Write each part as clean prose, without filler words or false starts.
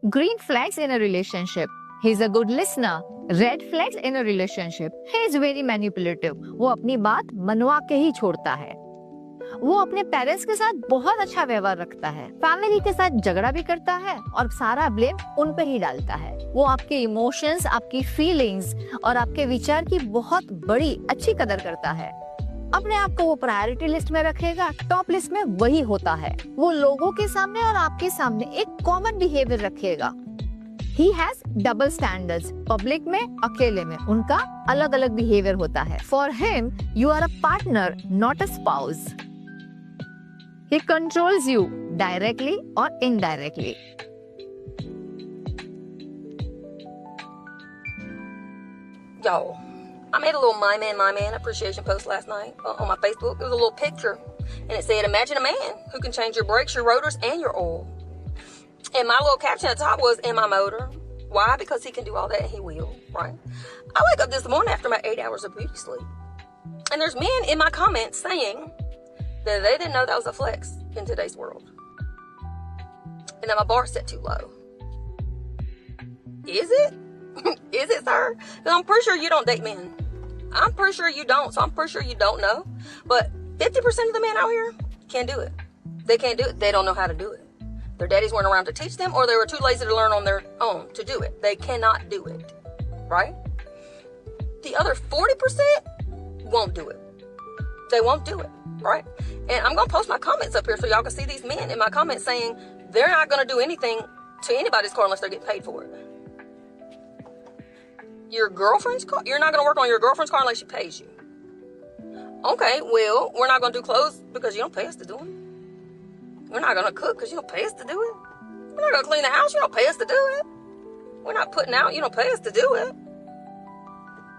Green flags in a relationship. He's a good listener. Red flags in a relationship. He is very manipulative. वो अपनी बात मनवा के ही छोड़ता है. वो अपने पेरेंट्स के साथ बहुत अच्छा व्यवहार रखता है. फैमिली के साथ झगड़ा भी करता है और सारा ब्लेम उन पे ही डालता है. वो आपके इमोशंस, आपकी फीलिंग्स और आपके विचार की बहुत बड़ी अच्छी कदर करता है. अपने आप को वो प्रायोरिटी लिस्ट में रखेगा. टॉप लिस्ट में वही होता है. वो लोगों के सामने और आपके सामने एक कॉमन बिहेवियर रखेगा. He has double standards. Public में, अकेले में उनका अलग अलग बिहेवियर होता है. For him, you are a partner, not a spouse. He controls you directly or indirectly. Yo, I made a little my man appreciation post last night on my Facebook. It was a little picture, and it said, "Imagine a man who can change your brakes, your rotors, and your oil." And my little caption at the top was, "In my motor." Why? Because he can do all that, and he will, right? I wake up this morning after my 8 hours of beauty sleep, and there's men in my comments saying that they didn't know that was a flex in today's world, and that my bar's set too low. Is it? Is it, sir? Because I'm pretty sure you don't date men. I'm pretty sure you don't, so I'm pretty sure you don't know. But 50% of the men out here can't do it. They can't do it. They don't know how to do it. Their daddies weren't around to teach them, or they were too lazy to learn on their own to do it. They cannot do it, right? The other 40% won't do it. They won't do it, right? And I'm going to post my comments up here so y'all can see these men in my comments saying they're not going to do anything to anybody's car unless they're getting paid for it. Your girlfriend's car? You're not going to work on your girlfriend's car unless she pays you. Okay, well, we're not going to do clothes because you don't pay us to do them. We're not going to cook because you don't pay us to do it. We're not going to clean the house. You don't pay us to do it. We're not putting out. You don't pay us to do it.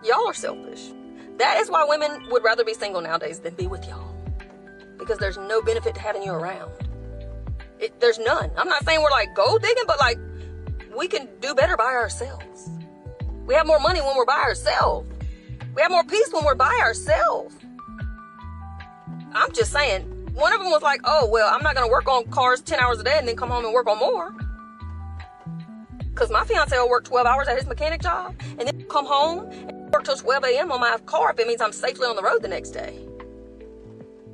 Y'all are selfish. That is why women would rather be single nowadays than be with y'all. Because there's no benefit to having you around. There's none. I'm not saying we're like gold digging, but like we can do better by ourselves. We have more money when we're by ourselves. We have more peace when we're by ourselves. I'm just saying. One of them was like, "Oh, well, I'm not going to work on cars 10 hours a day and then come home and work on more." Because my fiance will work 12 hours at his mechanic job and then come home and work till 12 a.m. on my car if it means I'm safely on the road the next day.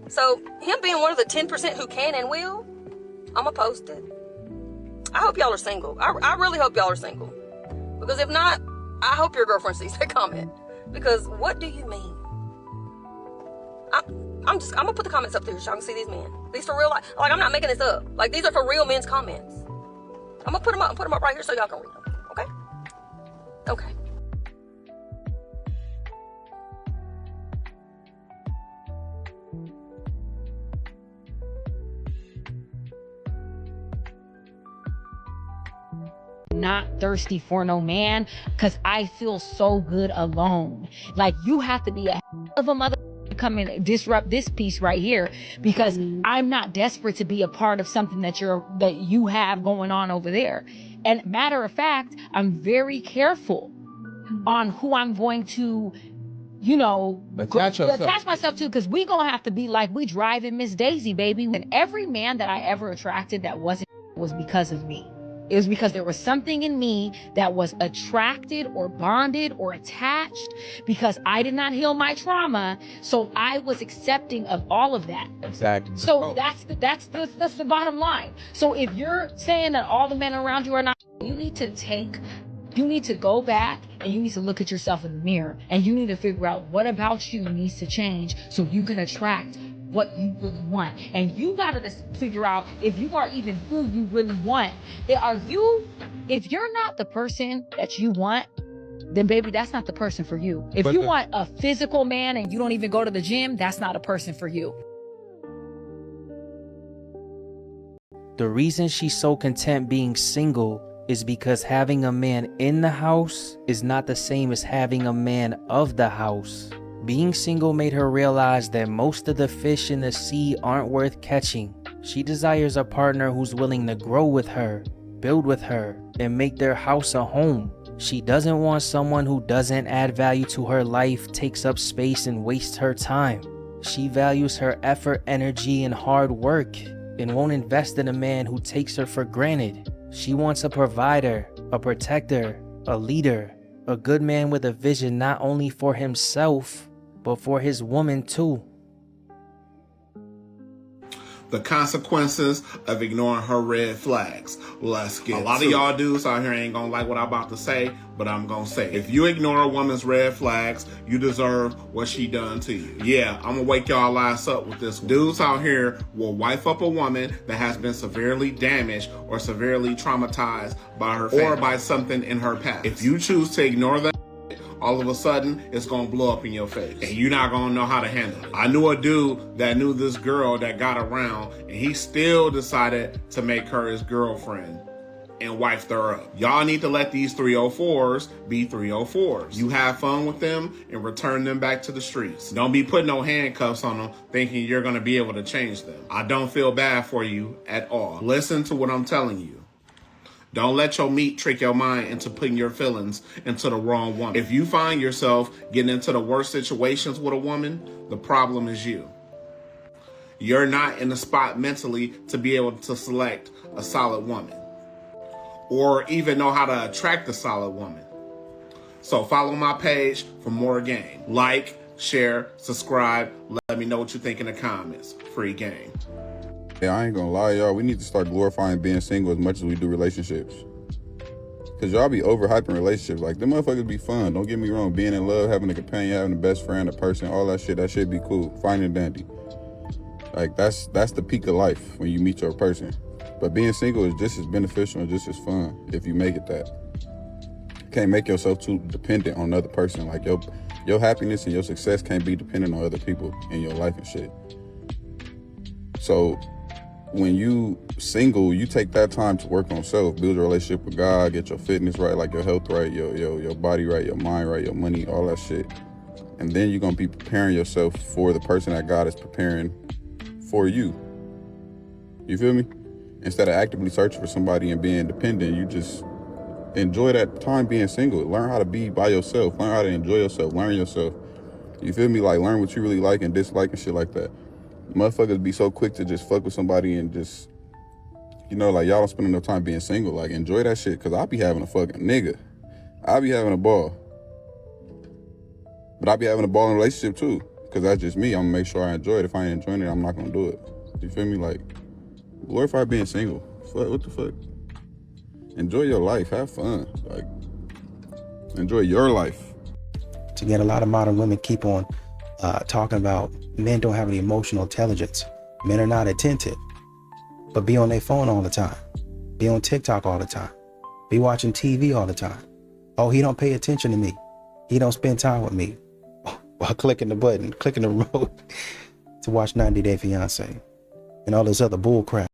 So him being one of the 10% who can and will, I'm going to post it. I hope y'all are single. I really hope y'all are single. Because if not, I hope your girlfriend sees that comment. Because what do you mean? I'm gonna put the comments up there so y'all can see these men. These for real life. Like, I'm not making this up. Like, these are for real men's comments. I'm gonna put them up right here so y'all can read them. Okay? Okay. Not thirsty for no man because I feel so good alone. Like, you have to be a of a mother to come and disrupt this piece right here, because I'm not desperate to be a part of something that you have going on over there. And matter of fact, I'm very careful on who I'm going to, attach myself to, because we gonna have to be like we driving Miss Daisy, baby. And every man that I ever attracted that was because of me. It was because there was something in me that was attracted or bonded or attached, because I did not heal my trauma. So I was accepting of all of that. Exactly. So that's the bottom line. So if you're saying that all the men around you are not, you need to go back and you need to look at yourself in the mirror, and you need to figure out what about you needs to change so you can attract what you really want. And you gotta figure out if you are even who you really want. If you're not the person that you want, then baby, that's not the person for you. If you want a physical man and you don't even go to the gym, that's not a person for you. The reason she's so content being single is because having a man in the house is not the same as having a man of the house. Being single made her realize that most of the fish in the sea aren't worth catching. She desires a partner who's willing to grow with her, build with her, and make their house a home. She doesn't want someone who doesn't add value to her life, takes up space, and wastes her time. She values her effort, energy, and hard work, and won't invest in a man who takes her for granted. She wants a provider, a protector, a leader, a good man with a vision not only for himself, but for his woman too. The consequences of ignoring her red flags. Let's get a lot of y'all dudes out here ain't gonna like what I'm about to say, but I'm gonna say it. If you ignore a woman's red flags, you deserve what she done to you. Yeah, I'm gonna wake y'all ass up with this one. Dudes out here will wife up a woman that has been severely damaged or severely traumatized by her family or by something in her past. If you choose to ignore that, all of a sudden, it's gonna blow up in your face, and you're not gonna know how to handle it. I knew a dude that knew this girl that got around, and he still decided to make her his girlfriend and wifed her up. Y'all need to let these 304s be 304s. You have fun with them and return them back to the streets. Don't be putting no handcuffs on them thinking you're gonna be able to change them. I don't feel bad for you at all. Listen to what I'm telling you. Don't let your meat trick your mind into putting your feelings into the wrong woman. If you find yourself getting into the worst situations with a woman, the problem is you. You're not in the spot mentally to be able to select a solid woman or even know how to attract a solid woman. So follow my page for more game. Like, share, subscribe. Let me know what you think in the comments. Free game. Yeah, I ain't gonna lie, y'all. We need to start glorifying being single as much as we do relationships. Cause y'all be overhyping relationships. Like, them motherfuckers be fun. Don't get me wrong. Being in love, having a companion, having a best friend, a person, all that shit be cool. Fine and dandy. Like, that's the peak of life when you meet your person. But being single is just as beneficial and just as fun if you make it that. You can't make yourself too dependent on another person. Like, your happiness and your success can't be dependent on other people in your life and shit. So when you single, you take that time to work on self, build a relationship with God, get your fitness right, like your health right, your body right, your mind right, your money, all that shit. And then you're gonna be preparing yourself for the person that God is preparing for you. You feel me? Instead of actively searching for somebody and being dependent, you just enjoy that time being single. Learn how to be by yourself, learn how to enjoy yourself, learn yourself. You feel me? Like, learn what you really like and dislike and shit like that. Motherfuckers be so quick to just fuck with somebody and just, you know, like, y'all don't spend enough time being single. Like, enjoy that shit, because I be having a fucking nigga. I be having a ball. But I be having a ball in a relationship too, because that's just me. I'm gonna make sure I enjoy it. If I ain't enjoying it, I'm not gonna do it. You feel me? Like, glorify being single. Fuck, what the fuck? Enjoy your life. Have fun. Like, enjoy your life. To get a lot of modern women keep on talking about men don't have any emotional intelligence. Men are not attentive, but be on their phone all the time. Be on TikTok all the time. Be watching TV all the time. Oh, he don't pay attention to me. He don't spend time with me. While clicking the button, clicking the remote to watch 90 Day Fiance and all this other bull crap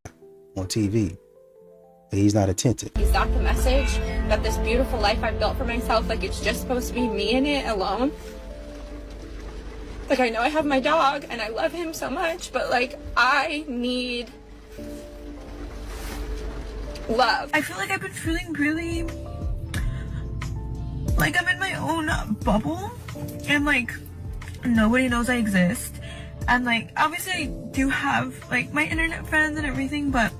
on TV. But he's not attentive. He's got the message that this beautiful life I've built for myself, like, it's just supposed to be me in it alone. Like, I know I have my dog and I love him so much, but, like, I need love. I feel like I've been feeling really like I'm in my own bubble and, like, nobody knows I exist. And, like, obviously I do have, like, my internet friends and everything, but,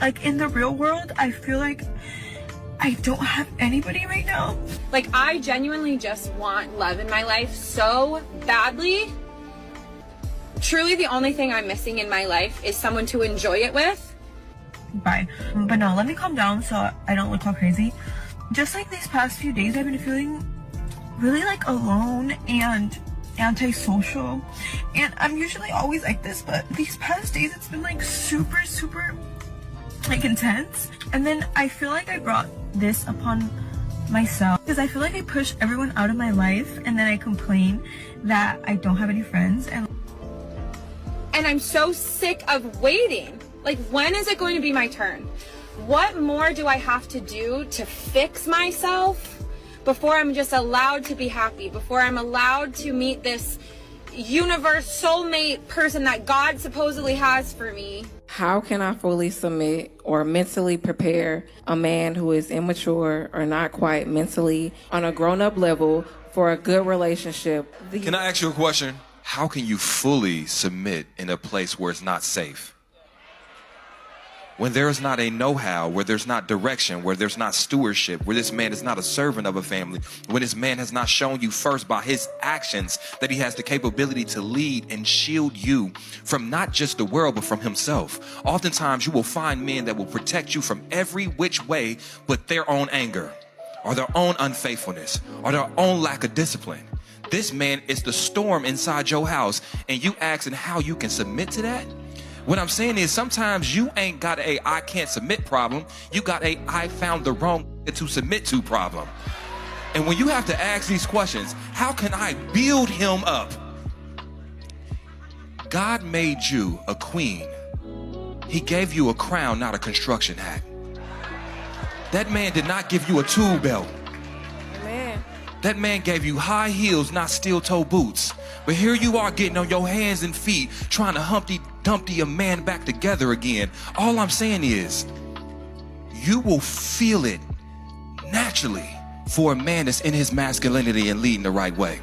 like, in the real world, I feel like I don't have anybody right now. Like, I genuinely just want love in my life so badly. Truly, the only thing I'm missing in my life is someone to enjoy it with. Bye. But no, let me calm down so I don't look all crazy. Just like these past few days, I've been feeling really, like, alone and antisocial. And I'm usually always like this, but these past days it's been, like, super, like, intense. And then I feel like I brought this upon myself because I feel like I push everyone out of my life and then I complain that I don't have any friends. And I'm so sick of waiting. Like, when is it going to be my turn? What more do I have to do to fix myself before I'm just allowed to be happy, before I'm allowed to meet this universe soulmate person that God supposedly has for me? How can I fully submit or mentally prepare a man who is immature or not quite mentally on a grown-up level for a good relationship? Can I ask you a question? How can you fully submit in a place where it's not safe? When there's not a know-how, where there's not direction, where there's not stewardship, where this man is not a servant of a family, when this man has not shown you first by his actions that he has the capability to lead and shield you from not just the world, but from himself. Oftentimes you will find men that will protect you from every which way but their own anger, or their own unfaithfulness, or their own lack of discipline. This man is the storm inside your house, and you asking how you can submit to that? What I'm saying is sometimes you ain't got a I can't submit problem. You got a I found the wrong to submit to problem. And when you have to ask these questions, how can I build him up? God made you a queen. He gave you a crown, not a construction hat. That man did not give you a tool belt. Amen. That man gave you high heels, not steel-toe boots. But here you are getting on your hands and feet, trying to Humpty Dumpty a man back together again. All I'm saying is, you will feel it naturally for a man that's in his masculinity and leading the right way.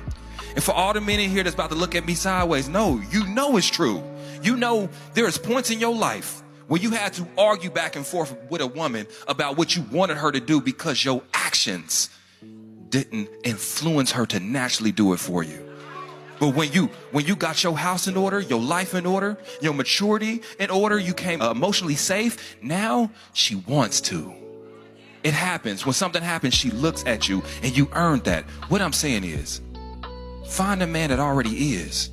And for all the men in here that's about to look at me sideways, no, you know it's true. You know there's points in your life where you had to argue back and forth with a woman about what you wanted her to do because your actions didn't influence her to naturally do it for you. But when you got your house in order, your life in order, your maturity in order, you came emotionally safe, now she wants to. It happens. When something happens, she looks at you and you earned that. What I'm saying is, find a man that already is.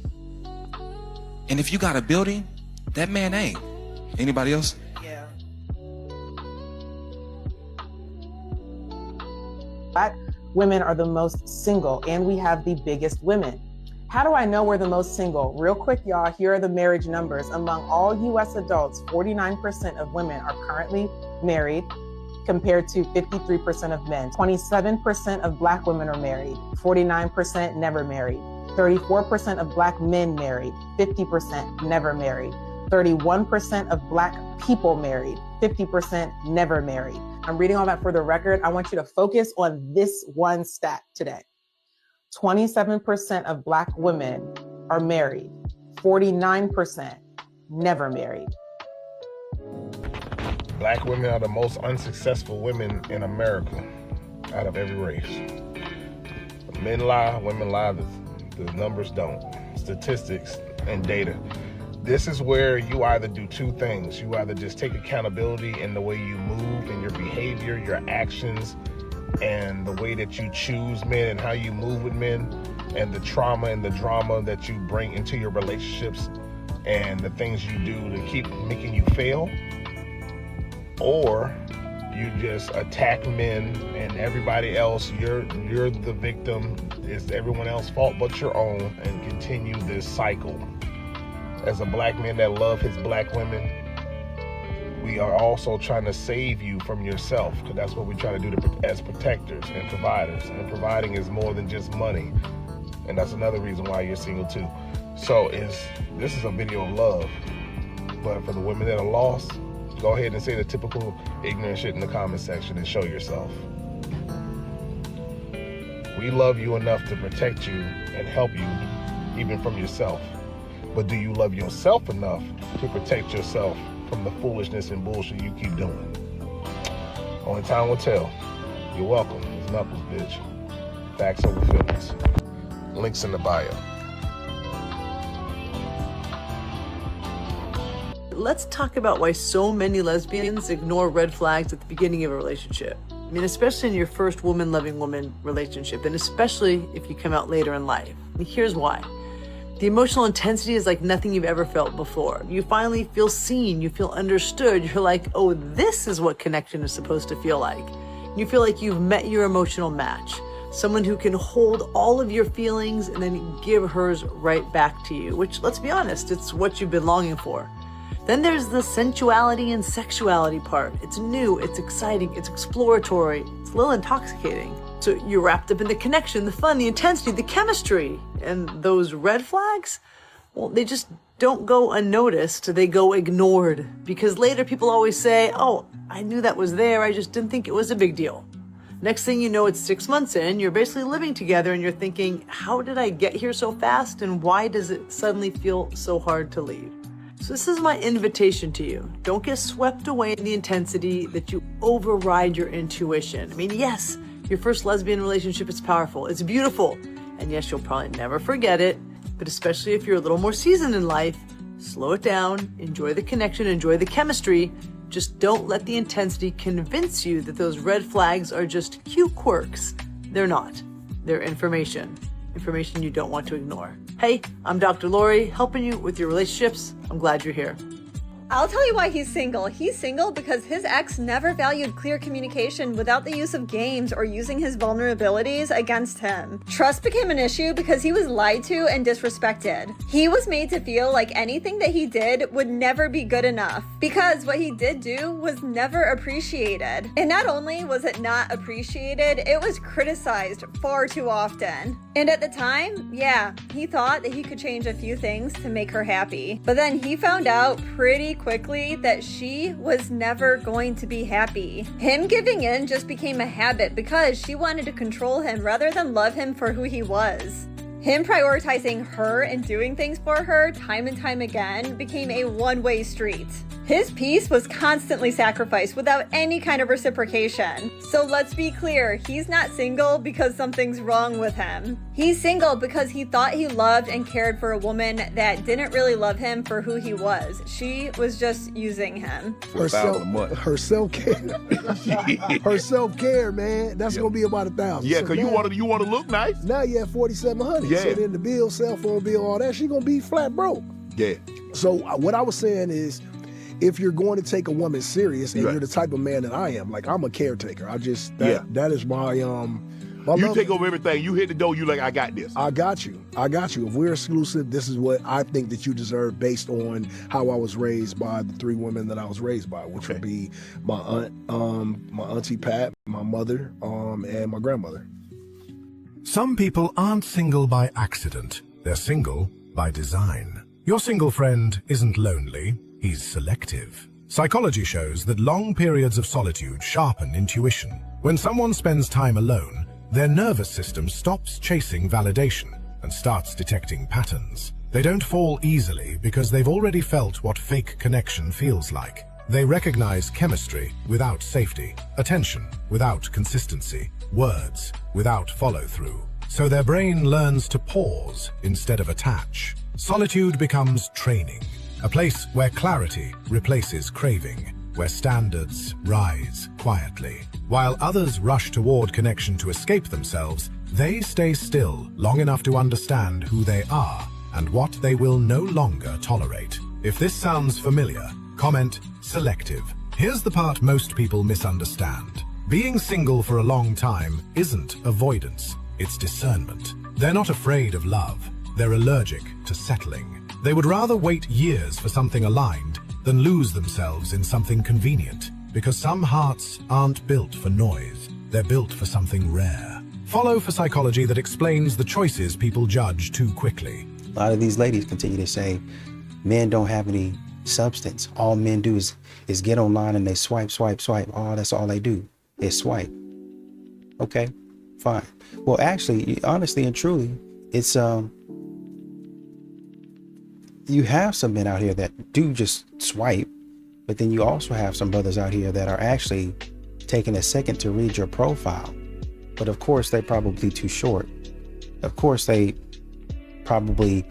And if you got a building, that man ain't. Anybody else? Yeah. Black women are the most single, and we have the biggest women. How do I know we're the most single? Real quick, y'all, here are the marriage numbers. Among all US adults, 49% of women are currently married, compared to 53% of men. 27% of Black women are married, 49% never married. 34% of Black men married, 50% never married. 31% of Black people married, 50% never married. I'm reading all that for the record. I want you to focus on this one stat today. 27% of Black women are married, 49% never married. Black women are the most unsuccessful women in America out of every race. Men lie, women lie, the numbers don't. Statistics and data. This is where you either do two things. You either just take accountability in the way you move and your behavior, your actions, and the way that you choose men and how you move with men, and the trauma and the drama that you bring into your relationships and the things you do to keep making you fail. Or you just attack men and everybody else, you're the victim, it's everyone else's fault but your own, and continue this cycle. As a Black man that love his Black women, we are also trying to save you from yourself, because that's what we try to do as protectors and providers. And providing is more than just money. And that's another reason why you're single too. So this is a video of love. But for the women that are lost, go ahead and say the typical ignorant shit in the comment section and show yourself. We love you enough to protect you and help you even from yourself. But do you love yourself enough to protect yourself from the foolishness and bullshit you keep doing? Only time will tell. You're welcome. It's Knuckles, bitch. Facts over feelings. Links in the bio. Let's talk about why so many lesbians ignore red flags at the beginning of a relationship. I mean, especially in your first woman-loving woman relationship, and especially if you come out later in life. And here's why. The emotional intensity is like nothing you've ever felt before. You finally feel seen, you feel understood. You're like, oh, this is what connection is supposed to feel like. You feel like you've met your emotional match. Someone who can hold all of your feelings and then give hers right back to you, which, let's be honest, it's what you've been longing for. Then there's the sensuality and sexuality part. It's new, it's exciting, it's exploratory, it's a little intoxicating. So you're wrapped up in the connection, the fun, the intensity, the chemistry. And those red flags, well, they just don't go unnoticed, they go ignored. Because later people always say, oh, I knew that was there, I just didn't think it was a big deal. Next thing you know, it's 6 months in, you're basically living together and you're thinking, how did I get here so fast and why does it suddenly feel so hard to leave? So this is my invitation to you. Don't get swept away in the intensity that you override your intuition. I mean, yes, your first lesbian relationship is powerful. It's beautiful. And yes, you'll probably never forget it. But especially if you're a little more seasoned in life, slow it down, enjoy the connection, enjoy the chemistry. Just don't let the intensity convince you that those red flags are just cute quirks. They're not. They're information. Information you don't want to ignore. Hey, I'm Dr. Lori, helping you with your relationships. I'm glad you're here. I'll tell you why he's single. He's single because his ex never valued clear communication without the use of games or using his vulnerabilities against him. Trust became an issue because he was lied to and disrespected. He was made to feel like anything that he did would never be good enough because what he did do was never appreciated. And not only was it not appreciated, it was criticized far too often. And at the time, yeah, he thought that he could change a few things to make her happy. But then he found out pretty quickly that she was never going to be happy. Him giving in just became a habit because she wanted to control him rather than love him for who he was. Him prioritizing her and doing things for her time and time again became a one-way street. His peace was constantly sacrificed without any kind of reciprocation. So let's be clear, he's not single because something's wrong with him. He's single because he thought he loved and cared for a woman that didn't really love him for who he was. She was just using him. Her self-care. Her self-care, man. That's gonna be about $1,000. Yeah, because you want to look nice. Now you have $4,700. Yeah. So then the bill, cell phone bill, all that, she gonna be flat broke. Yeah. So what I was saying is, if you're going to take a woman serious, and you're the type of man that I am, like I'm a caretaker. That is my you take over everything. You hit the door. You like, I got this. I got you. If we're exclusive, this is what I think that you deserve based on how I was raised by the 3 women that I was raised by, which would be my aunt, my auntie Pat, my mother, and my grandmother. Some people aren't single by accident. They're single by design. Your single friend isn't lonely. He's selective. Psychology shows that long periods of solitude sharpen intuition. When someone spends time alone, their nervous system stops chasing validation and starts detecting patterns. They don't fall easily because they've already felt what fake connection feels like. They recognize chemistry without safety, attention without consistency, words without follow-through. So their brain learns to pause instead of attach. Solitude becomes training. A place where clarity replaces craving, where standards rise quietly. While others rush toward connection to escape themselves, they stay still long enough to understand who they are and what they will no longer tolerate. If this sounds familiar, comment selective. Here's the part most people misunderstand. Being single for a long time isn't avoidance, it's discernment. They're not afraid of love, they're allergic to settling. They would rather wait years for something aligned than lose themselves in something convenient, because some hearts aren't built for noise, they're built for something rare. Follow for psychology that explains the choices people judge too quickly. A lot of these ladies continue to say men don't have any substance. All men do is get online and they swipe. Oh, that's all they do is swipe. Okay, fine. Well, actually, honestly and truly, it's you have some men out here that do just swipe, but then you also have some brothers out here that are actually taking a second to read your profile. But of course, they're probably too short. Of course, they probably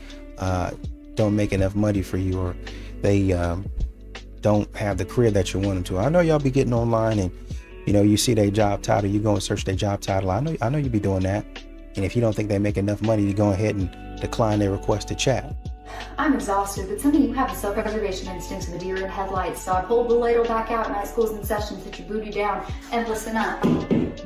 don't make enough money for you, or they don't have the career that you want them to. I know y'all be getting online and, you know, you see their job title, you go and search their job title. I know you be doing that. And if you don't think they make enough money, you go ahead and decline their request to chat. I'm exhausted, but some of you have a self-preservation instinct of a deer in headlights, so I pulled the ladle back out, night school's in session, sit your booty down, and listen up.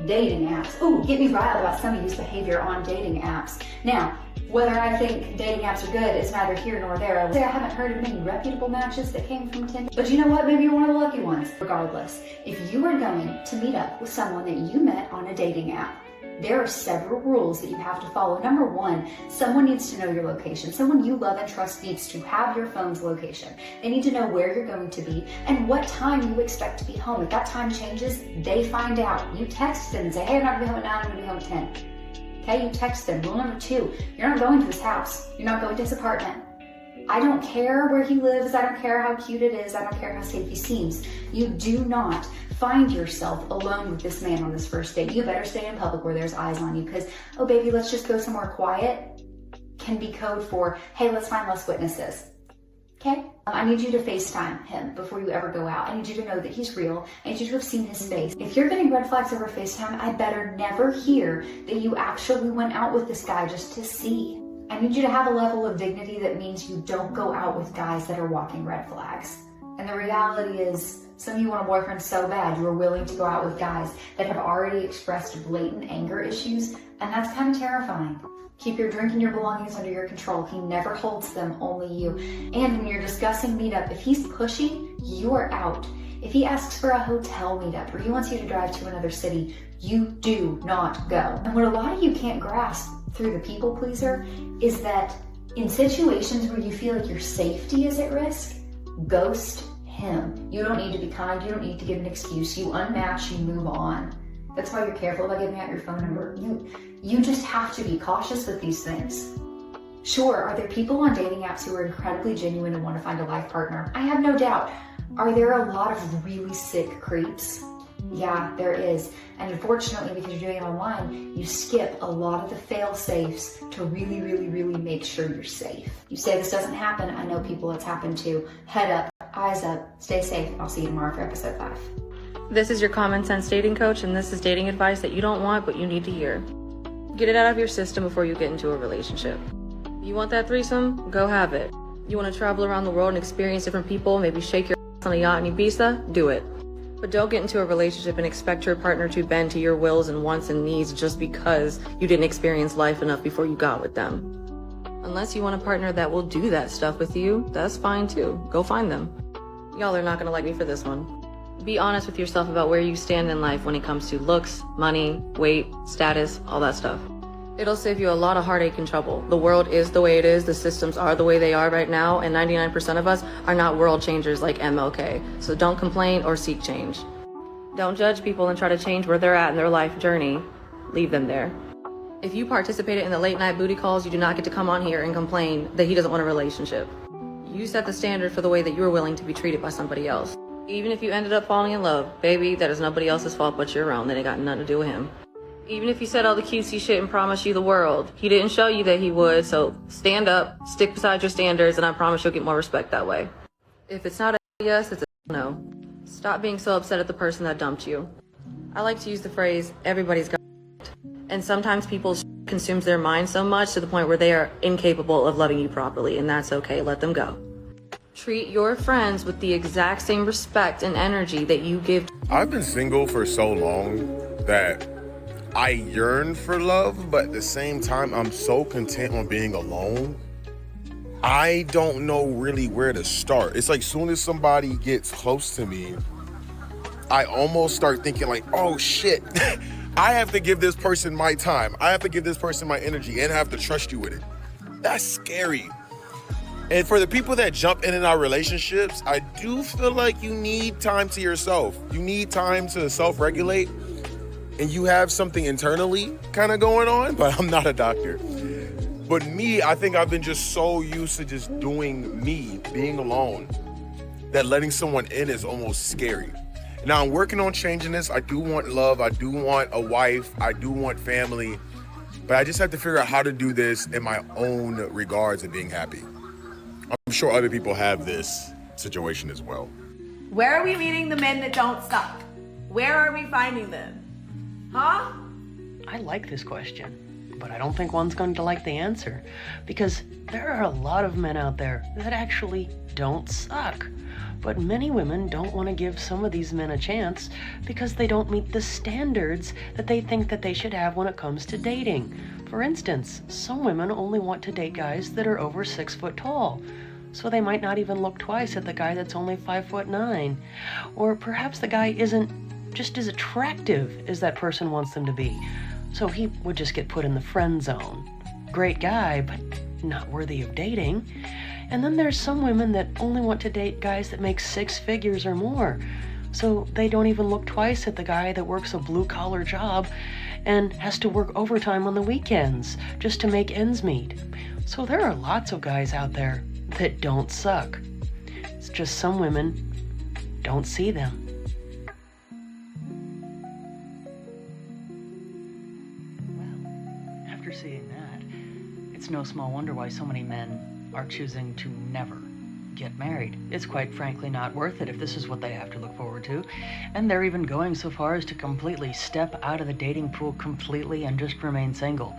Dating apps. Ooh, get me riled about some of you's behavior on dating apps. Now, whether I think dating apps are good is neither here nor there. I haven't heard of many reputable matches that came from Tinder, but you know what? Maybe you're one of the lucky ones. Regardless, if you are going to meet up with someone that you met on a dating app, there are several rules that you have to follow. Number one, someone needs to know your location. Someone you love and trust needs to have your phone's location. They need to know where you're going to be and what time you expect to be home. If that time changes, they find out. You text them and say, hey, I'm not going to be home at 9, I'm going to be home at 10. Okay, you text them. Rule number two, you're not going to his house. You're not going to his apartment. I don't care where he lives. I don't care how cute it is. I don't care how safe he seems. You do not find yourself alone with this man on this first date. You better stay in public where there's eyes on you because, oh baby, let's just go somewhere quiet can be code for, hey, let's find less witnesses. Okay? I need you to FaceTime him before you ever go out. I need you to know that he's real. I need you to have seen his face. If you're getting red flags over FaceTime, I better never hear that you actually went out with this guy just to see. I need you to have a level of dignity that means you don't go out with guys that are walking red flags. And the reality is, some of you want a boyfriend so bad you're willing to go out with guys that have already expressed blatant anger issues, and that's kind of terrifying. Keep your drink and your belongings under your control. He never holds them, only you. And when you're discussing meetup, if he's pushy, you are out. If he asks for a hotel meetup or he wants you to drive to another city, you do not go. And what a lot of you can't grasp through the people pleaser is that in situations where you feel like your safety is at risk, ghost him. You don't need to be kind. You don't need to give an excuse. You unmatch, you move on. That's why you're careful about giving out your phone number. You just have to be cautious with these things. Sure, are there people on dating apps who are incredibly genuine and want to find a life partner? I have no doubt. Are there a lot of really sick creeps? Yeah, there is. And unfortunately, because you're doing it online, you skip a lot of the fail-safes to really, really, really make sure you're safe. You say this doesn't happen. I know people it's happened to. Head up, eyes up, stay safe. I'll see you tomorrow for episode 5. This is your common sense dating coach, and this is dating advice that you don't want but you need to hear. Get it out of your system before you get into a relationship. You want that threesome? Go have it. You want to travel around the world and experience different people, maybe shake your ass on a yacht in Ibiza? Do it. But don't get into a relationship and expect your partner to bend to your wills and wants and needs just because you didn't experience life enough before you got with them. Unless you want a partner that will do that stuff with you, that's fine too. Go find them. Y'all are not gonna like me for this one. Be honest with yourself about where you stand in life when it comes to looks, money, weight, status, all that stuff. It'll save you a lot of heartache and trouble. The world is the way it is, the systems are the way they are right now, and 99% of us are not world changers like MLK. So don't complain or seek change. Don't judge people and try to change where they're at in their life journey. Leave them there. If you participated in the late night booty calls, you do not get to come on here and complain that he doesn't want a relationship. You set the standard for the way that you're willing to be treated by somebody else. Even if you ended up falling in love, baby, that is nobody else's fault but your own. That ain't got nothing to do with him. Even if he said all the cutesy shit and promised you the world, he didn't show you that he would, so stand up, stick beside your standards, and I promise you'll get more respect that way. If it's not a yes, it's a no. Stop being so upset at the person that dumped you. I like to use the phrase, everybody's got and sometimes people consumes their mind so much to the point where they are incapable of loving you properly, and that's okay, let them go. Treat your friends with the exact same respect and energy that you give. I've been single for so long that I yearn for love, but at the same time, I'm so content on being alone. I don't know really where to start. It's like soon as somebody gets close to me, I almost start thinking like, oh shit, I have to give this person my time. I have to give this person my energy and I have to trust you with it. That's scary. And for the people that jump in and out of relationships, I do feel like you need time to yourself. You need time to self-regulate. And you have something internally kind of going on, but I'm not a doctor. But me, I think I've been just so used to just doing me, being alone, that letting someone in is almost scary. Now I'm working on changing this. I do want love. I do want a wife. I do want family. But I just have to figure out how to do this in my own regards and being happy. I'm sure other people have this situation as well. Where are we meeting the men that don't suck? Where are we finding them? Huh? I like this question, but I don't think one's going to like the answer, because there are a lot of men out there that actually don't suck. But many women don't want to give some of these men a chance because they don't meet the standards that they think that they should have when it comes to dating. For instance, some women only want to date guys that are over 6 foot tall. So they might not even look twice at the guy that's only 5'9". Or perhaps the guy isn't just as attractive as that person wants them to be. So he would just get put in the friend zone. Great guy, but not worthy of dating. And then there's some women that only want to date guys that make 6 figures or more. So they don't even look twice at the guy that works a blue-collar job and has to work overtime on the weekends just to make ends meet. So there are lots of guys out there that don't suck. It's just some women don't see them. Well, after seeing that, it's no small wonder why so many men are choosing to never get married. It's quite frankly not worth it if this is what they have to look forward to. And they're even going so far as to completely step out of the dating pool completely and just remain single.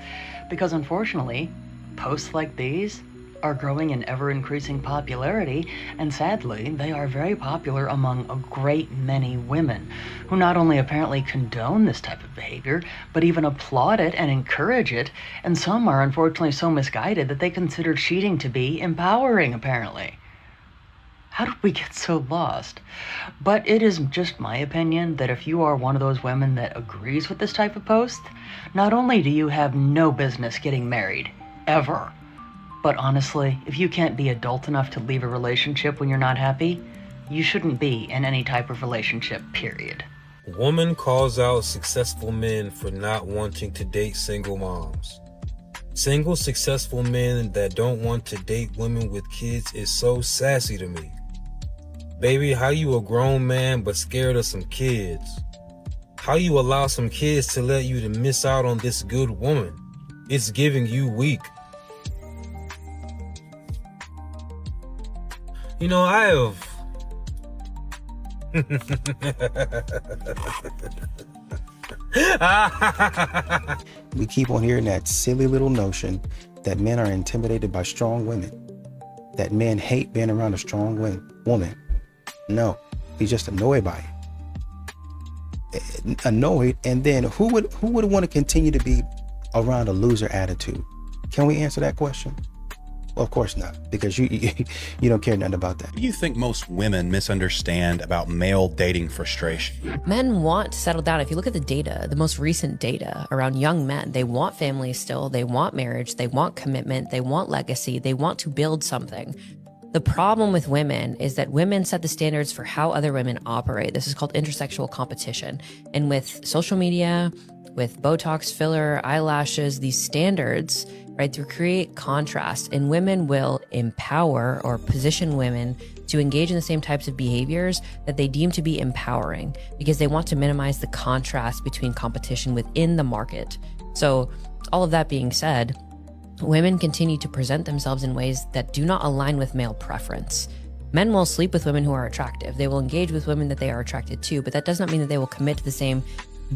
Because unfortunately, posts like these are growing in ever-increasing popularity, and sadly, they are very popular among a great many women who not only apparently condone this type of behavior, but even applaud it and encourage it, and some are unfortunately so misguided that they consider cheating to be empowering, apparently. How did we get so lost? But it is just my opinion that if you are one of those women that agrees with this type of post, not only do you have no business getting married, ever, but honestly, if you can't be adult enough to leave a relationship when you're not happy, you shouldn't be in any type of relationship, period. Woman calls out successful men for not wanting to date single moms. Single successful men that don't want to date women with kids is so sassy to me. Baby, how you a grown man but scared of some kids? How you allow some kids to let you to miss out on this good woman? It's giving you weak. You know, I have... We keep on hearing that silly little notion that men are intimidated by strong women, that men hate being around a strong woman. No, he's just annoyed by it. Annoyed, and then who would want to continue to be around a loser attitude? Can we answer that question? Well, of course not, because you don't care nothing about that. What do you think most women misunderstand about male dating frustration? Men want to settle down. If you look at the data, the most recent data around young men, they want families still, they want marriage, they want commitment, they want legacy, they want to build something. The problem with women is that women set the standards for how other women operate. This is called intersexual competition. And with social media, with Botox, filler, eyelashes, these standards, right, to create contrast, and women will empower or position women to engage in the same types of behaviors that they deem to be empowering because they want to minimize the contrast between competition within the market. So all of that being said, women continue to present themselves in ways that do not align with male preference. Men will sleep with women who are attractive. They will engage with women that they are attracted to, but that does not mean that they will commit to the same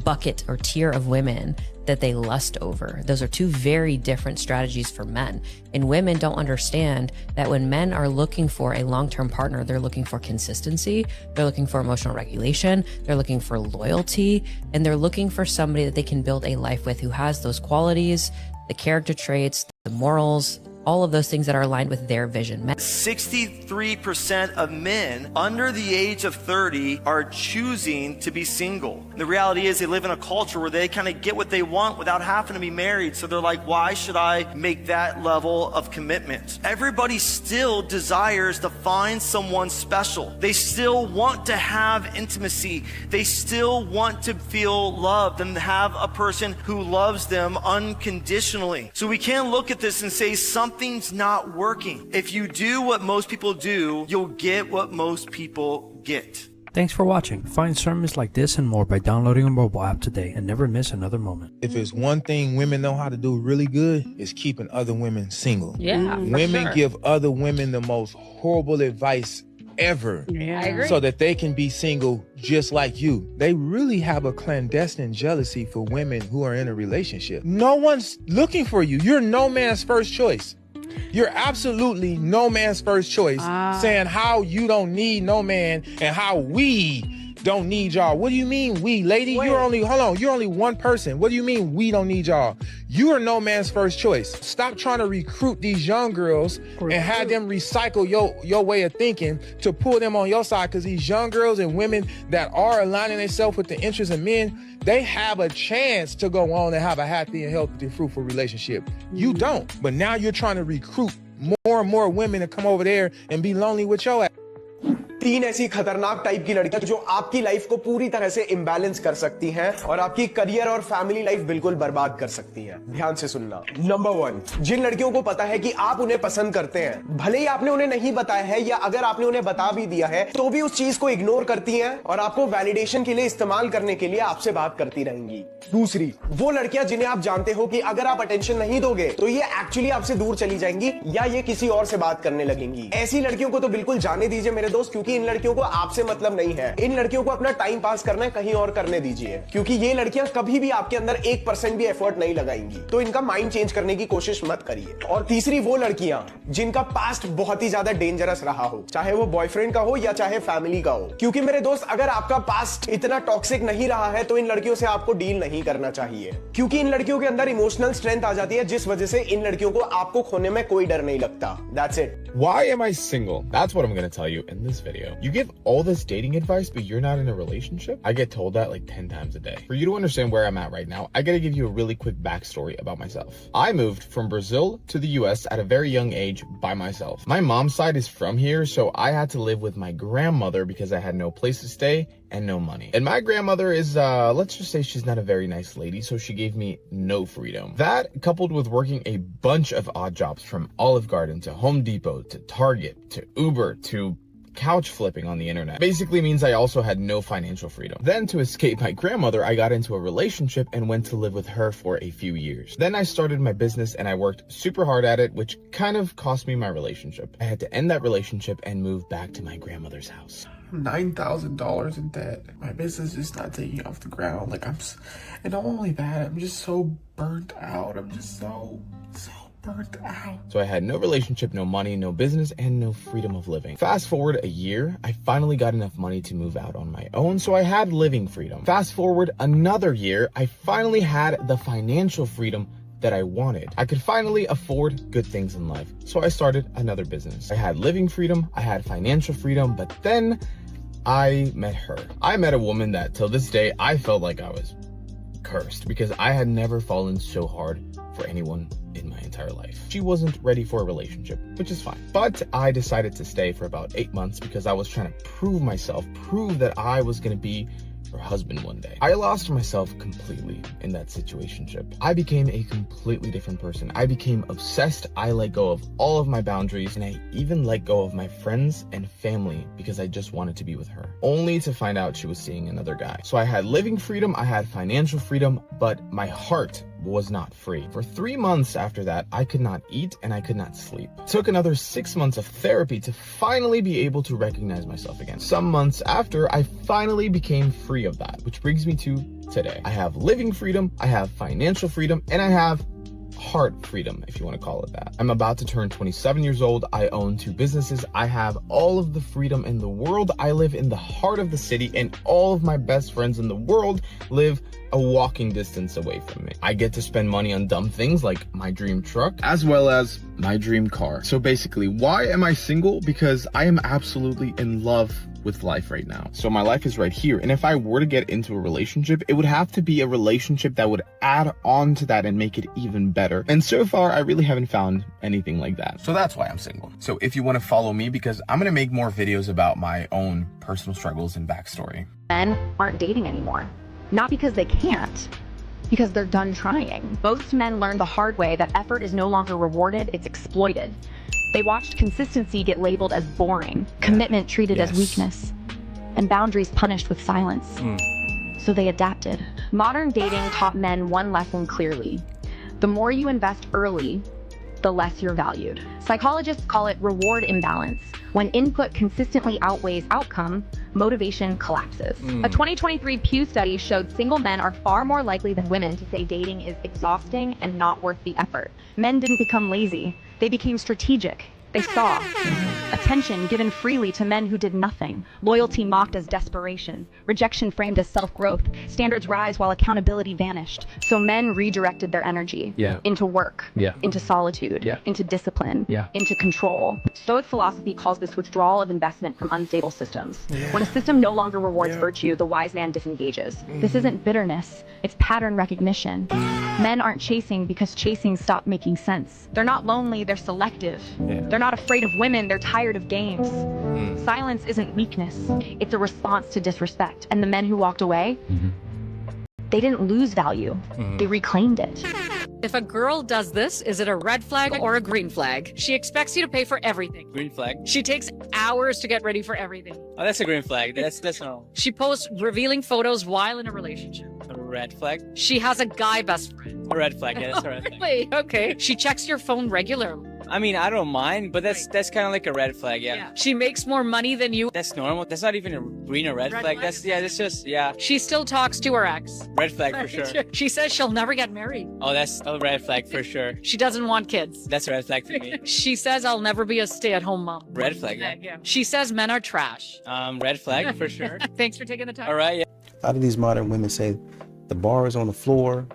bucket or tier of women that they lust over. Those are two very different strategies for men. And women don't understand that when men are looking for a long-term partner, they're looking for consistency, they're looking for emotional regulation, they're looking for loyalty, and they're looking for somebody that they can build a life with who has those qualities, the character traits, the morals, all of those things that are aligned with their vision. 63% of men under the age of 30 are choosing to be single. The reality is they live in a culture where they kind of get what they want without having to be married. So they're like, why should I make that level of commitment? Everybody still desires to find someone special. They still want to have intimacy. They still want to feel loved and have a person who loves them unconditionally. So we can't look at this and say something's not working. If you do what most people do, you'll get what most people get. Thanks for watching. Find sermons like this and more by downloading our mobile app today and never miss another moment. If it's one thing women know how to do really good, is keeping other women single. Yeah, for women sure. give other women the most horrible advice ever. Yeah, I agree. So that they can be single just like you. They really have a clandestine jealousy for women who are in a relationship. No one's looking for you. You're no man's first choice. You're absolutely no man's first choice, saying how you don't need no man and how we don't need y'all. What do you mean we, lady? You're only one person. What do you mean we don't need y'all? You are no man's first choice. Stop trying to recruit these young girls and have them recycle your way of thinking to pull them on your side, because these young girls and women that are aligning themselves with the interests of men, they have a chance to go on and have a happy and healthy, fruitful relationship. You don't. But now you're trying to recruit more and more women to come over there and be lonely with your ass. 3 ऐसी खतरनाक type की लड़कियां जो आपकी life को पूरी तरह से इम्बैलेंस कर सकती हैं और आपकी करियर और फैमिली लाइफ बिल्कुल बर्बाद कर सकती हैं। ध्यान से सुनना। नंबर 1, जिन लड़कियों को पता है कि आप उन्हें पसंद करते हैं, भले ही आपने उन्हें नहीं बताया है या अगर आपने उन्हें बता भी दिया है तो भी उस चीज को इग्नोर करती हैं और आपको वैलिडेशन के लिए इस्तेमाल करने के लिए आपसे बात करती रहेंगी। दूसरी, वो लड़कियां जिन्हें आप जानते हो कि अगर आप अटेंशन नहीं दोगे तो ये एक्चुअली आपसे दूर चली जाएंगी या ये किसी और से बात करने लगेंगी। ऐसी लड़कियों को तो बिल्कुल जाने दीजिए मेरे दोस्त, क्योंकि इन लड़कियों को आपसे मतलब नहीं है। इन लड़कियों को अपना टाइम पास करना है, कहीं और करने दीजिए, क्योंकि ये लड़कियां कभी भी आपके अंदर 1% भी एफर्ट नहीं लगाएंगी। तो इनका माइंड चेंज करने की कोशिश मत करिए। और तीसरी, वो लड़कियां जिनका पास्ट बहुत ही ज्यादा डेंजरस रहा हो, चाहे वो बॉयफ्रेंड का हो या चाहे फैमिली का हो, क्योंकि मेरे दोस्त अगर आपका पास्ट इतना टॉक्सिक नहीं रहा है तो इन लड़कियों से आपको डील नहीं करना चाहिए, क्योंकि इन लड़कियों के अंदर इमोशनल स्ट्रेंथ आ जाती है जिस वजह से इन लड़कियों को आपको खोने में कोई डर नहीं लगता। That's it. Why am I single? That's what I'm going to tell you in this video. You give all this dating advice, but you're not in a relationship? I get told that like 10 times a day. For you to understand where I'm at right now, I got to give you a really quick backstory about myself. I moved from Brazil to the US at a very young age by myself. My mom's side is from here, so I had to live with my grandmother because I had no place to stay and no money. And my grandmother is, let's just say she's not a very nice lady, so she gave me no freedom. That, coupled with working a bunch of odd jobs from Olive Garden to Home Depot to Target to Uber to couch flipping on the internet, basically means I also had no financial freedom. Then to escape my grandmother, I got into a relationship and went to live with her for a few years. Then I started my business and I worked super hard at it, which kind of cost me my relationship. I had to end that relationship and move back to my grandmother's house. $9,000 in debt. My business is not taking off the ground. Like and not only that, I'm just so burnt out. I'm just so burnt out. So I had no relationship, no money, no business, and no freedom of living. Fast forward a year, I finally got enough money to move out on my own, so I had living freedom. Fast forward another year, I finally had the financial freedom that I wanted. I could finally afford good things in life. So I started another business. I had living freedom, I had financial freedom, but then I met her. I met a woman that till this day, I felt like I was cursed because I had never fallen so hard for anyone in my entire life. She wasn't ready for a relationship, which is fine. But I decided to stay for about 8 months because I was trying to prove myself, prove that I was gonna be her husband one day. I lost myself completely in that situationship. I became a completely different person. I became obsessed. I let go of all of my boundaries and I even let go of my friends and family because I just wanted to be with her, only to find out she was seeing another guy. So I had living freedom, I had financial freedom, but my heart was not free. For 3 months after that, I could not eat and I could not sleep. It took another 6 months of therapy to finally be able to recognize myself again. Some months after, I finally became free of that, which brings me to today. I have living freedom, I have financial freedom, and I have heart freedom, if you want to call it that. I'm about to turn 27 years old. I own 2 businesses. I have all of the freedom in the world. I live in the heart of the city and all of my best friends in the world live a walking distance away from me. I get to spend money on dumb things like my dream truck as well as my dream car. So basically, why am I single? Because I am absolutely in love with life right now. So my life is right here. And if I were to get into a relationship, it would have to be a relationship that would add on to that and make it even better. And so far, I really haven't found anything like that. So that's why I'm single. So if you want to follow me, because I'm going to make more videos about my own personal struggles and backstory. Men aren't dating anymore. Not because they can't, because they're done trying. Most men learned the hard way that effort is no longer rewarded, it's exploited. They watched consistency get labeled as boring, commitment treated as weakness, and boundaries punished with silence. So they adapted. Modern dating taught men one lesson clearly. The more you invest early, the less you're valued. Psychologists call it reward imbalance. When input consistently outweighs outcome, motivation collapses. A 2023 Pew study showed single men are far more likely than women to say dating is exhausting and not worth the effort. Men didn't become lazy, they became strategic. They saw attention given freely to men who did nothing, loyalty mocked as desperation, rejection framed as self-growth, standards rise while accountability vanished. So men redirected their energy into work, into solitude, into discipline, into control. Stoic philosophy calls this withdrawal of investment from unstable systems. When a system no longer rewards virtue, the wise man disengages. This isn't bitterness, it's pattern recognition. Men aren't chasing because chasing stopped making sense. They're not lonely, they're selective. They're They're not afraid of women, they're tired of games. Silence isn't weakness, it's a response to disrespect. And the men who walked away, they didn't lose value, they reclaimed it. If a girl does this, is it a red flag or a green flag? She expects you to pay for everything. Green flag. She takes hours to get ready for everything. Oh, that's a green flag. That's no. She posts revealing photos while in a relationship. A red flag. She has a guy best friend. A red flag. Yeah, that's a red flag. Really? Okay. She checks your phone regularly. I mean, I don't mind, but that's kind of like a red flag. Yeah. She makes more money than you. That's normal. That's not even a green or red flag. That's that's just She still talks to her ex. Red flag for sure. She says she'll never get married. Oh, that's a red flag for sure. She doesn't want kids. That's a red flag for me. She says I'll never be a stay-at-home mom. Red flag. Yeah. She says men are trash. Red flag for sure. Thanks for taking the time. All right. Yeah. A lot of these modern women say the bar is on the floor.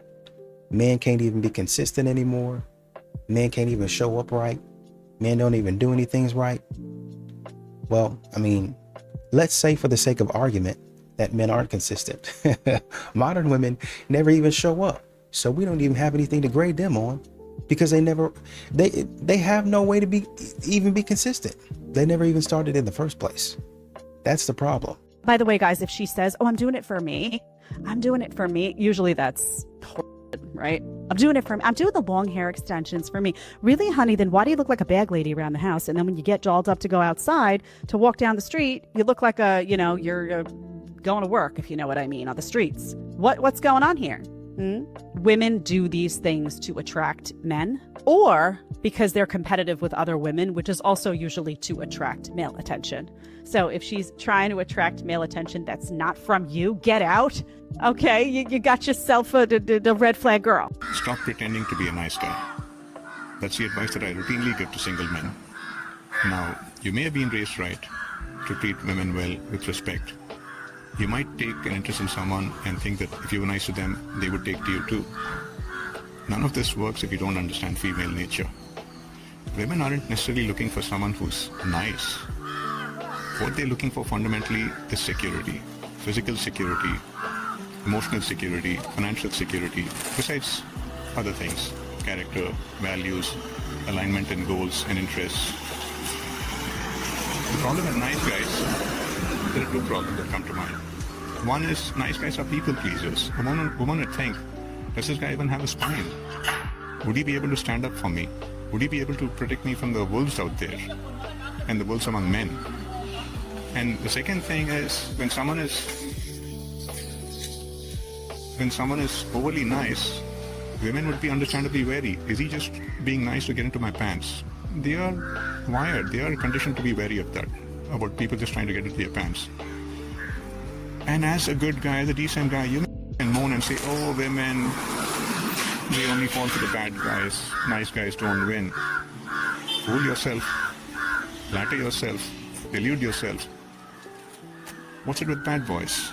Men can't even be consistent anymore. Men can't even show up right. Men don't even do anything right. Well, I mean, let's say for the sake of argument that men aren't consistent. Modern women never even show up. So we don't even have anything to grade them on because they have no way to even be consistent. They never even started in the first place. That's the problem. By the way, guys, if she says, oh, I'm doing it for me, usually that's right? I'm doing the long hair extensions for me. Really, honey, then why do you look like a bag lady around the house? And then when you get dolled up to go outside to walk down the street, you look like you're going to work, if you know what I mean, on the streets. What's going on here? Women do these things to attract men or because they're competitive with other women, which is also usually to attract male attention. So if she's trying to attract male attention that's not from you, get out. Okay, you got yourself a red flag girl. Stop pretending to be a nice guy. That's the advice that I routinely give to single men. Now, you may have been raised right to treat women well with respect. You might take an interest in someone and think that if you were nice to them, they would take to you too. None of this works if you don't understand female nature. Women aren't necessarily looking for someone who's nice. What they're looking for fundamentally is security, physical security, emotional security, financial security, besides other things, character, values, alignment in goals and interests. The problem with nice guys, there are two problems that come to mind. One is nice guys are people pleasers. A woman would think, does this guy even have a spine? Would he be able to stand up for me? Would he be able to protect me from the wolves out there and the wolves among men? And the second thing is when someone is overly nice, women would be understandably wary. Is he just being nice to get into my pants? They are wired, they are conditioned to be wary of that, about people just trying to get into their pants. And as a good guy, as a decent guy, you can moan and say, oh, women, they only fall for the bad guys, nice guys don't win. Fool yourself, flatter yourself, delude yourself. What's it with bad boys?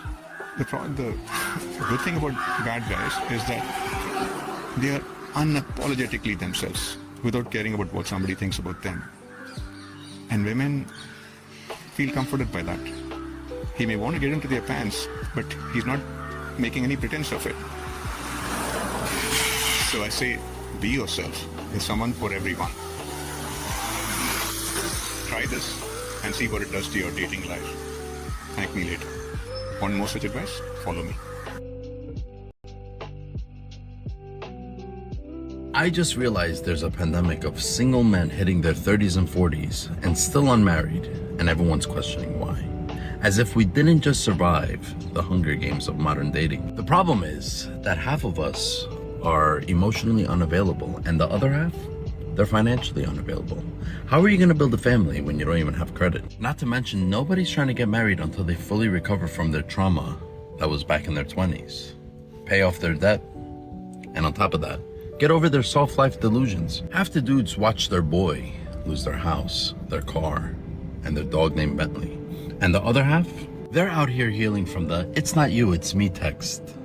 The good thing about bad guys is that they are unapologetically themselves without caring about what somebody thinks about them. And women feel comforted by that. He may want to get into their pants, but he's not making any pretense of it. So I say, be yourself. There's someone for everyone. Try this and see what it does to your dating life. Thank me later. Want more such advice? Follow me. I just realized there's a pandemic of single men hitting their 30s and 40s and still unmarried, and everyone's questioning why. As if we didn't just survive the Hunger Games of modern dating. The problem is that half of us are emotionally unavailable, and the other half, they're financially unavailable. How are you going to build a family when you don't even have credit? Not to mention, nobody's trying to get married until they fully recover from their trauma that was back in their 20s, pay off their debt, and on top of that, get over their soft life delusions. Half the dudes watch their boy lose their house, their car, and their dog named Bentley. And the other half, they're out here healing from the "it's not you, it's me" text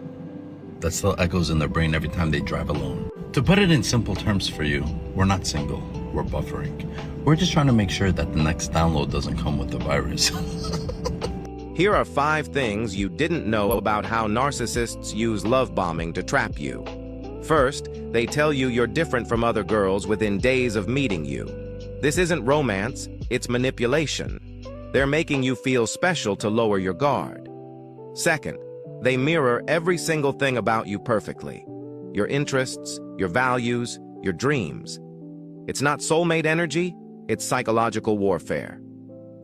that still echoes in their brain every time they drive alone. To put it in simple terms for you, we're not single, we're buffering. We're just trying to make sure that the next download doesn't come with the virus. Here are 5 things you didn't know about how narcissists use love bombing to trap you. First, they tell you you're different from other girls within days of meeting you. This isn't romance, it's manipulation. They're making you feel special to lower your guard. Second, they mirror every single thing about you perfectly. Your interests, your values, your dreams. It's not soulmate energy, it's psychological warfare.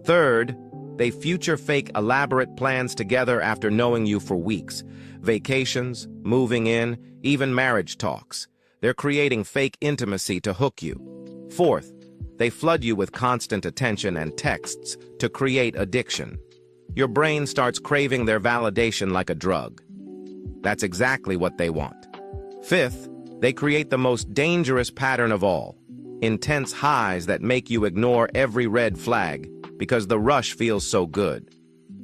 Third, they future fake elaborate plans together after knowing you for weeks. Vacations, moving in, even marriage talks. They're creating fake intimacy to hook you. Fourth, they flood you with constant attention and texts to create addiction. Your brain starts craving their validation like a drug. That's exactly what they want. Fifth, they create the most dangerous pattern of all. Intense highs that make you ignore every red flag because the rush feels so good.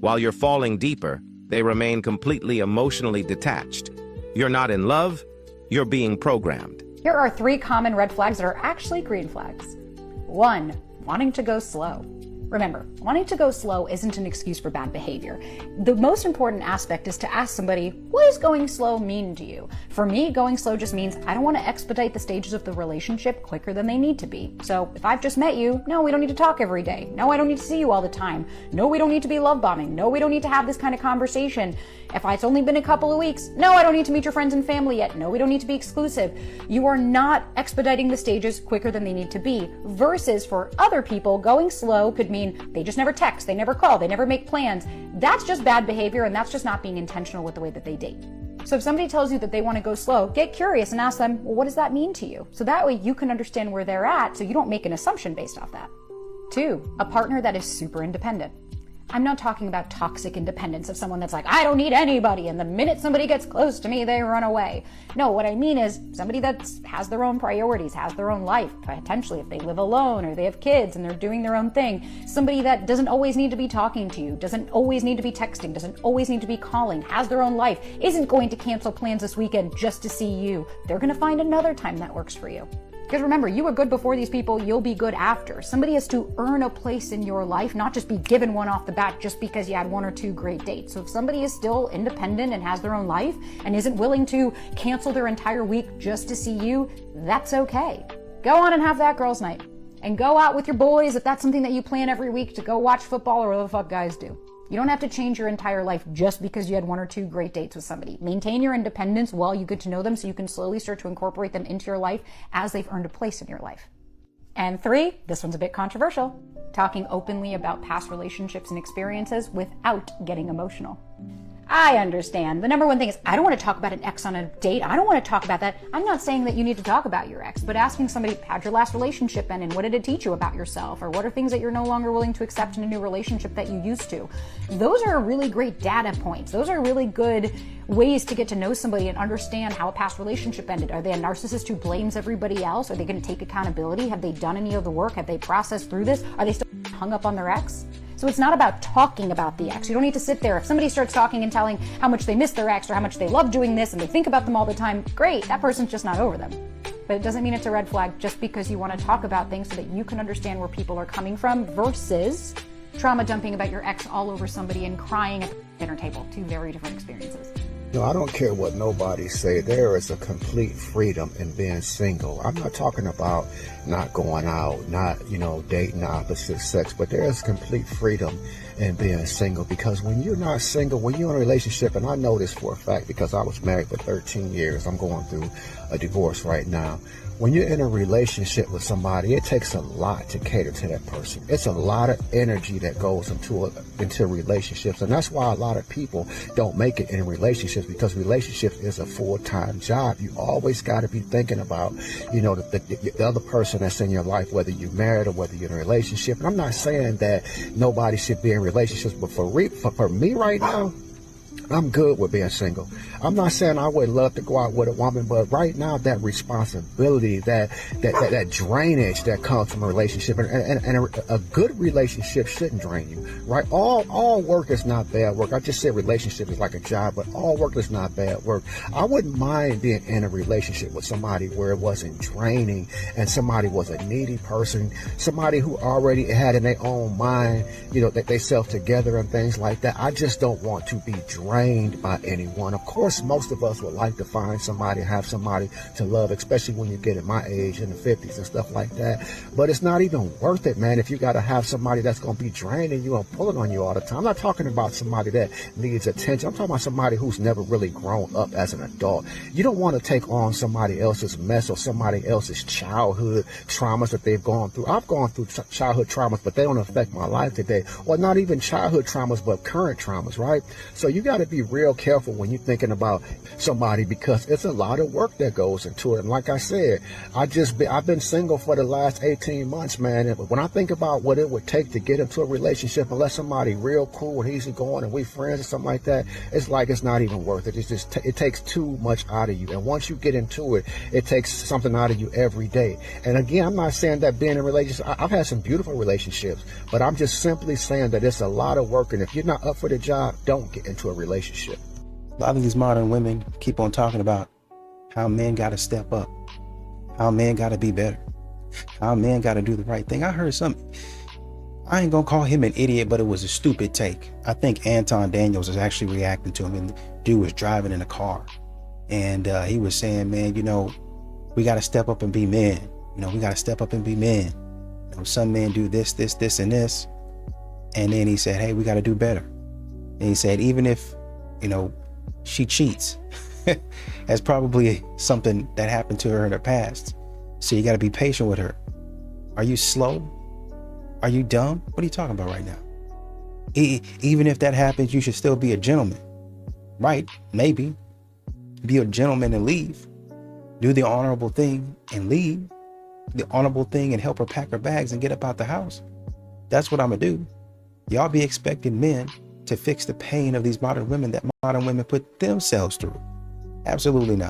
While you're falling deeper, they remain completely emotionally detached. You're not in love, you're being programmed. Here are 3 common red flags that are actually green flags. 1, wanting to go slow. Remember, wanting to go slow isn't an excuse for bad behavior. The most important aspect is to ask somebody, what does going slow mean to you? For me, going slow just means I don't want to expedite the stages of the relationship quicker than they need to be. So if I've just met you, no, we don't need to talk every day. No, I don't need to see you all the time. No, we don't need to be love bombing. No, we don't need to have this kind of conversation. If it's only been a couple of weeks, no, I don't need to meet your friends and family yet. No, we don't need to be exclusive. You are not expediting the stages quicker than they need to be. Versus for other people, going slow could mean they just never text, they never call, they never make plans. That's just bad behavior, and that's just not being intentional with the way that they date. So if somebody tells you that they want to go slow, get curious and ask them, well, what does that mean to you? So that way you can understand where they're at, so you don't make an assumption based off that. 2, a partner that is super independent. I'm not talking about toxic independence of someone that's like, I don't need anybody, and the minute somebody gets close to me, they run away. No, what I mean is somebody that has their own priorities, has their own life, potentially if they live alone or they have kids and they're doing their own thing. Somebody that doesn't always need to be talking to you, doesn't always need to be texting, doesn't always need to be calling, has their own life, isn't going to cancel plans this weekend just to see you. They're going to find another time that works for you. Because remember, you were good before these people, you'll be good after. Somebody has to earn a place in your life, not just be given one off the bat just because you had 1 or 2 great dates. So if somebody is still independent and has their own life and isn't willing to cancel their entire week just to see you, that's okay. Go on and have that girls' night. And go out with your boys if that's something that you plan every week to go watch football or whatever the fuck guys do. You don't have to change your entire life just because you had 1 or 2 great dates with somebody. Maintain your independence while you get to know them so you can slowly start to incorporate them into your life as they've earned a place in your life. And 3, this one's a bit controversial, talking openly about past relationships and experiences without getting emotional. I understand. The number one thing is, I don't want to talk about an ex on a date. I don't want to talk about that. I'm not saying that you need to talk about your ex, but asking somebody, how'd your last relationship end and what did it teach you about yourself? Or what are things that you're no longer willing to accept in a new relationship that you used to? Those are really great data points. Those are really good ways to get to know somebody and understand how a past relationship ended. Are they a narcissist who blames everybody else? Are they going to take accountability? Have they done any of the work? Have they processed through this? Are they still hung up on their ex? So it's not about talking about the ex. You don't need to sit there. If somebody starts talking and telling how much they miss their ex or how much they love doing this and they think about them all the time, great, that person's just not over them. But it doesn't mean it's a red flag just because you want to talk about things so that you can understand where people are coming from versus trauma dumping about your ex all over somebody and crying at the dinner table. 2 very different experiences. No, I don't care what nobody say. There is a complete freedom in being single. I'm not talking about not going out, not, dating opposite sex, but there is complete freedom in being single, because when you're not single, when you're in a relationship, and I know this for a fact because I was married for 13 years, I'm going through a divorce right now. When you're in a relationship with somebody, it takes a lot to cater to that person. It's a lot of energy that goes into relationships. And that's why a lot of people don't make it in relationships, because relationships is a full-time job. You always got to be thinking about, the other person that's in your life, whether you're married or whether you're in a relationship. And I'm not saying that nobody should be in relationships, but for me right now, I'm good with being single. I'm not saying I would love to go out with a woman, but right now that responsibility, that drainage that comes from a relationship, and a good relationship shouldn't drain you, right? All work is not bad work. I just said relationship is like a job, but all work is not bad work. I wouldn't mind being in a relationship with somebody where it wasn't draining and somebody was a needy person, somebody who already had in their own mind, that they self together and things like that. I just don't want to be drained drained by anyone. Of course, most of us would like to find somebody, have somebody to love, especially when you get at my age in the 50s and stuff like that. But it's not even worth it, man, if you got to have somebody that's going to be draining you and pulling on you all the time. I'm not talking about somebody that needs attention. I'm talking about somebody who's never really grown up as an adult. You don't want to take on somebody else's mess or somebody else's childhood traumas that they've gone through. I've gone through childhood traumas, but they don't affect my life today. Or not even childhood traumas, but current traumas, right? So you got to be real careful when you're thinking about somebody, because it's a lot of work that goes into it. And like I said, I've been single for the last 18 months, man. And when I think about what it would take to get into a relationship and let somebody real cool and easy going and we friends or something like that, it's like it's not even worth it. It's just it takes too much out of you. And once you get into it, it takes something out of you every day. And again, I'm not saying that being in a relationship, I've had some beautiful relationships, but I'm just simply saying that it's a lot of work. And if you're not up for the job, don't get into a relationship. A lot of these modern women keep on talking about how men got to step up, how men got to be better, how men got to do the right thing. I heard something. I ain't gonna call him an idiot, but it was a stupid take. I think Anton Daniels is actually reacting to him, and the dude was driving in a car, and he was saying, man, you know, we got to step up and be men. You know, we got to step up and be men. You know, some men do this, this, this, and this. And then he said, hey, we got to do better. And he said, even if, you know, she cheats, that's probably something that happened to her in the past. So you got to be patient with her. Are you slow? Are you dumb? What are you talking about right now? Even if that happens, you should still be a gentleman, right? Maybe be a gentleman and leave. Do the honorable thing and leave. The honorable thing and help her pack her bags and get up out the house. That's what I'm gonna do. Y'all be expecting men to fix the pain of these modern women that modern women put themselves through. Absolutely not.